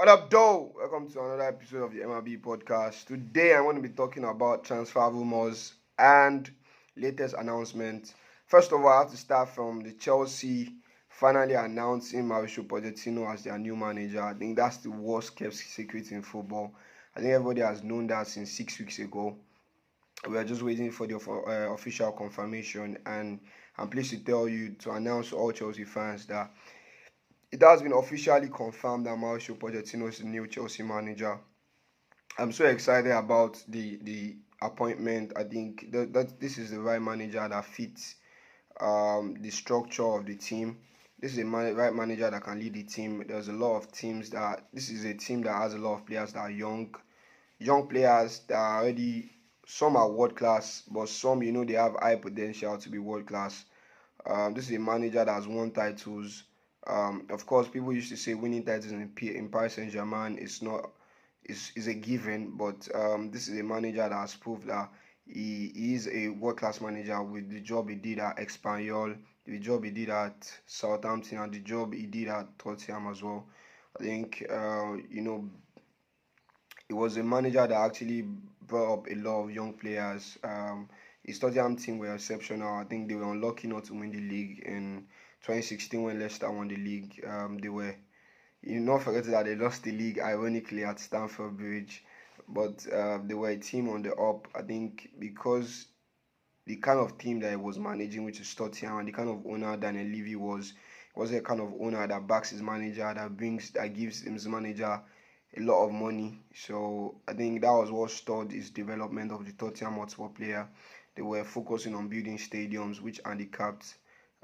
What up, though? Welcome to another episode of the MLB podcast. Today, I'm going to be talking about transfer rumors and latest announcements. First of all, I have to start from the Chelsea finally announcing Mauricio Pochettino as their new manager. I think that's the worst kept secret in football. I think everybody has known that since 6 weeks ago. We are just waiting for the official confirmation, and I'm pleased to tell you to announce to all Chelsea fans that it has been officially confirmed that Mauricio Pochettino is the new Chelsea manager. I'm so excited about the appointment. I think that this is the right manager that fits the structure of the team. This is a right manager that can lead the team. There's a lot of teams that this is a team that has a lot of players that are young players that are already, some are world class, but some they have high potential to be world class. This is a manager that has won titles. Of course, people used to say winning titles in Paris Saint Germain is not is a given, but this is a manager that has proved that he is a world class manager with the job he did at Espanyol, the job he did at Southampton, and the job he did at Tottenham as well. I think he was a manager that actually brought up a lot of young players. His Tottenham team were exceptional. I think they were unlucky not to win the league in 2016 when Leicester won the league. They were, not forgetting that they lost the league ironically at Stamford Bridge, but they were a team on the up. I think because the kind of team that he was managing, which is Tottenham, and the kind of owner Daniel Levy was a kind of owner that backs his manager, that gives his manager a lot of money. So I think that was what stalled his development of the Tottenham Hotspur player. They were focusing on building stadiums, which handicapped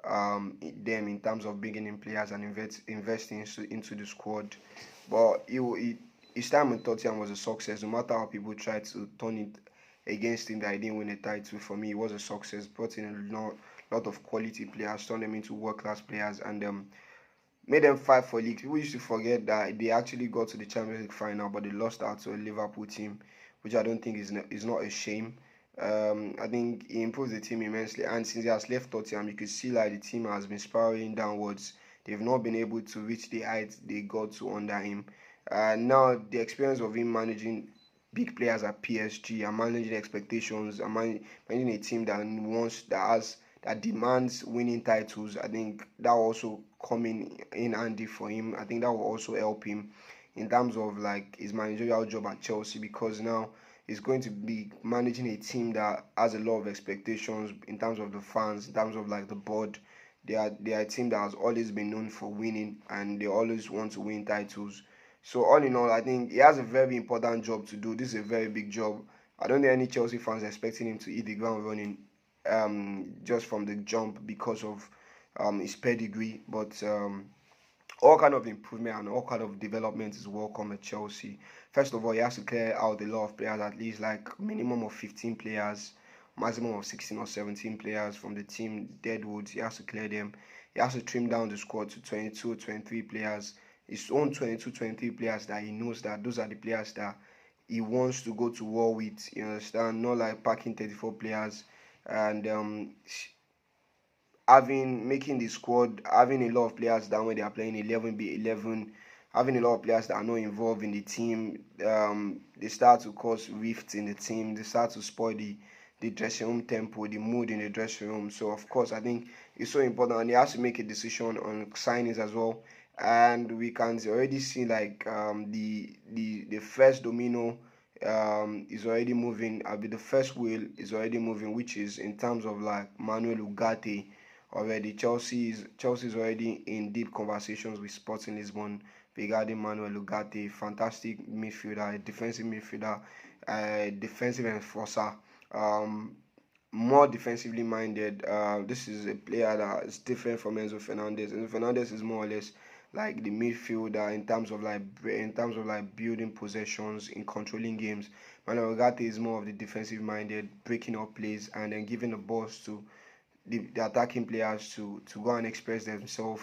them in terms of bringing in players and investing into the squad. But his time in Tottenham was a success. No matter how people tried to turn it against him that he didn't win a title, for me, it was a success. Brought in a lot of quality players, turned them into world-class players, and made them fight for league. People used to forget that they actually got to the Champions League final, but they lost out to a Liverpool team, which I don't think is not a shame. I think he improved the team immensely, and since he has left Tottenham, you could see like the team has been spiraling downwards. They've not been able to reach the heights they got to under him. Now the experience of him managing big players at PSG and managing expectations and managing a team that demands winning titles, I think that will also come in handy for him. I think that will also help him in terms of like his managerial job at Chelsea, because now he's going to be managing a team that has a lot of expectations in terms of the fans, in terms of like the board. They are a team that has always been known for winning, and they always want to win titles. So all in all, I think he has a very important job to do. This is a very big job. I don't think any Chelsea fans are expecting him to hit the ground running just from the jump because of his pedigree, but all kind of improvement and all kind of development is welcome at Chelsea. First of all, he has to clear out a lot of players, at least like minimum of 15 players, maximum of 16 or 17 players from the team deadwoods. He has to clear them. He has to trim down the squad to 22 or 23 players. His own 22, 23 players that he knows that those are the players that he wants to go to war with. You understand? Not like packing 34 players and making the squad, having a lot of players down when they are playing 11v11, having a lot of players that are not involved in the team. They start to cause rifts in the team. They start to spoil the dressing room tempo, the mood in the dressing room. So of course, I think it's so important, and he has to make a decision on signings as well. And we can already see like the first domino is already moving. The first wheel is already moving, which is in terms of like Manuel Ugarte. Already, Chelsea is already in deep conversations with Sporting Lisbon regarding Manuel Ugarte, fantastic midfielder, defensive midfielder, defensive enforcer, more defensively minded. This is a player that is different from Enzo Fernandez. Enzo Fernandez is more or less like the midfielder in terms of like building possessions, in controlling games. Manuel Ugarte is more of the defensive minded, breaking up plays and then giving the balls to the attacking players to go and express themselves.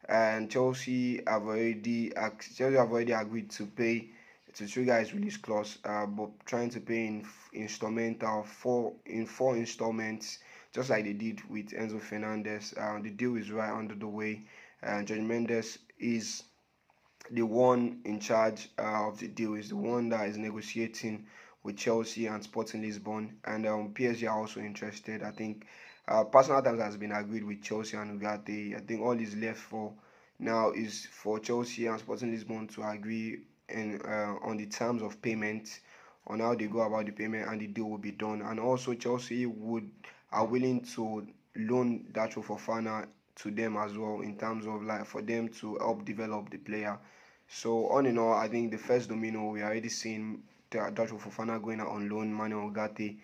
And Chelsea have already agreed to pay to trigger his release clause, but trying to pay in four installments, just like they did with Enzo Fernandez. The deal is right under the way, and Jorge Mendes is the one in charge of the deal, is the one that is negotiating with Chelsea and Sporting Lisbon, and PSG are also interested. I think personal terms has been agreed with Chelsea and Ugarte. I think all is left for now is for Chelsea and Sporting Lisbon to agree on the terms of payment, on how they go about the payment, and the deal will be done. And also Chelsea would are willing to loan Dacho Fofana to them as well, in terms of like for them to help develop the player. So on and all, I think the first domino we are already seeing Dacho Fofana going out on loan, Manuel Ugarte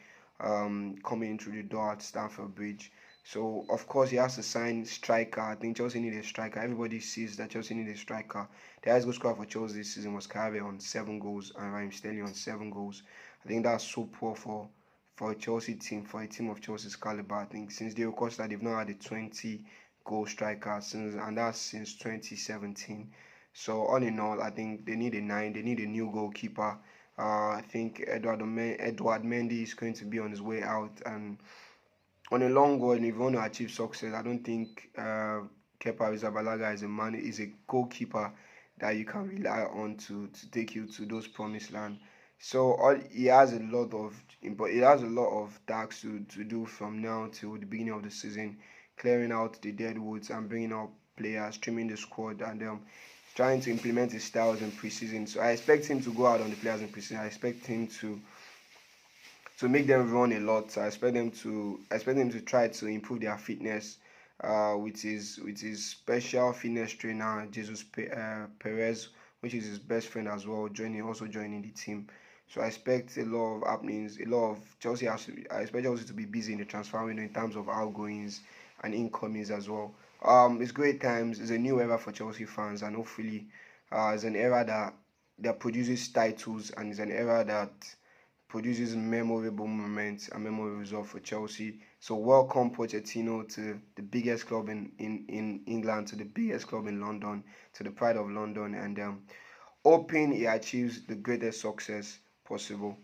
coming through the door at Stamford Bridge. So of course he has to sign striker. I think Chelsea need a striker. Everybody sees that Chelsea need a striker. The highest goal scorer for Chelsea this season was Carabao on 7 goals and Raheem Sterling on 7 goals. I think that's so poor for a Chelsea team, for a team of Chelsea's caliber. I think since Diego Costa they've not had a 20 goal striker since, and that's since 2017. So all in all, I think they need a nine. They need a new goalkeeper. I think Edward Mendy is going to be on his way out, and on a long run, if you want to achieve success, I don't think Kepa Arrizabalaga is a goalkeeper that you can rely on to take you to those promised land. So he has a lot of, but he has a lot of tasks to do from now till the beginning of the season, clearing out the dead woods and bringing up players, trimming the squad, and trying to implement his styles in preseason. So I expect him to go out on the players in preseason. I expect him to make them run a lot. I expect them to try to improve their fitness with his special fitness trainer Jesus Perez, which is his best friend as well, joining the team. So I expect a lot of happenings, a lot of Chelsea. I expect Chelsea to be busy in the transfer window in terms of outgoings and incomings as well. It's great times. It's a new era for Chelsea fans, and hopefully, it's an era that produces titles, and it's an era that produces memorable moments and memorable results for Chelsea. So welcome Pochettino to the biggest club in England, to the biggest club in London, to the pride of London, and hoping he achieves the greatest success possible.